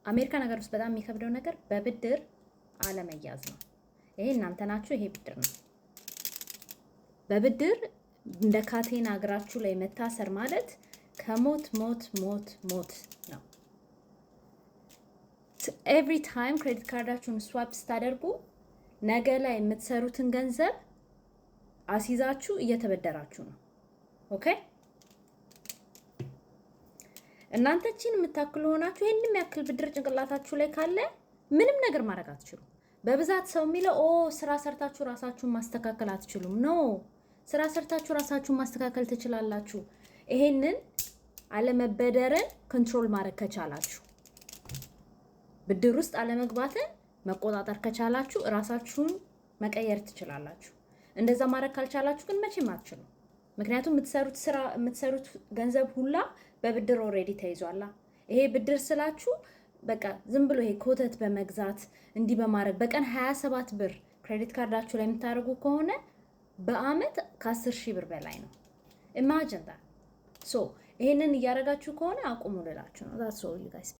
አሜሪካ ነገር ውስጥ በጣም የሚከብደው ነገር በብድር አለመያዝ ነው። ይሄ እናንተ ናችሁ። ይሄ ብድር ነው። በብድር እንደ ካቴና እግራችሁ ላይ መታሰር ማለት ከሞት ሞት ሞት ሞት ነው። ኤቭሪ ታይም ክሬዲት ካርዳችሁን ስዋፕ ስታደርጉ ነገ ላይ የምትሰሩትን ገንዘብ አሲዛችሁ እየተበደራችሁ ነው። ኦኬ እናንተ እቺን የምታክሉ ሆናችሁ ይሄንን ያክል ብድር ጭንቅላታችሁ ላይ ካለ ምንም ነገር ማድረግ አትችሉም። በብዛት ሰው የሚለው ስራ ሰርታችሁ ራሳችሁን ማስተካከል አትችሉም። ኖ ስራ ሰርታችሁ ራሳችሁን ማስተካከል ትችላላችሁ። ይሄንን አለመበደርን ኮንትሮል ማድረግ ከቻላችሁ፣ ብድር ውስጥ አለመግባትን መቆጣጠር ከቻላችሁ ራሳችሁን መቀየር ትችላላችሁ። እንደዛ ማድረግ ካልቻላችሁ ግን መቼም አትችሉም። ምክንያቱም የምትሰሩት ገንዘብ ሁላ በብድር ኦልሬዲ ተይዟላ። ይሄ ብድር ስላችሁ በቃ ዝም ብሎ ይሄ ኮተት በመግዛት እንዲህ በማድረግ በቀን 27 ብር ክሬዲት ካርዳችሁ ላይ የምታደርጉ ከሆነ በአመት ከ10,000 ብር በላይ ነው። ኢማጂን ዳት። ሶ ይሄንን እያደረጋችሁ ከሆነ አቁሙ ልላችሁ ነው። ዳትስ ኦል ዩ ጋይስ።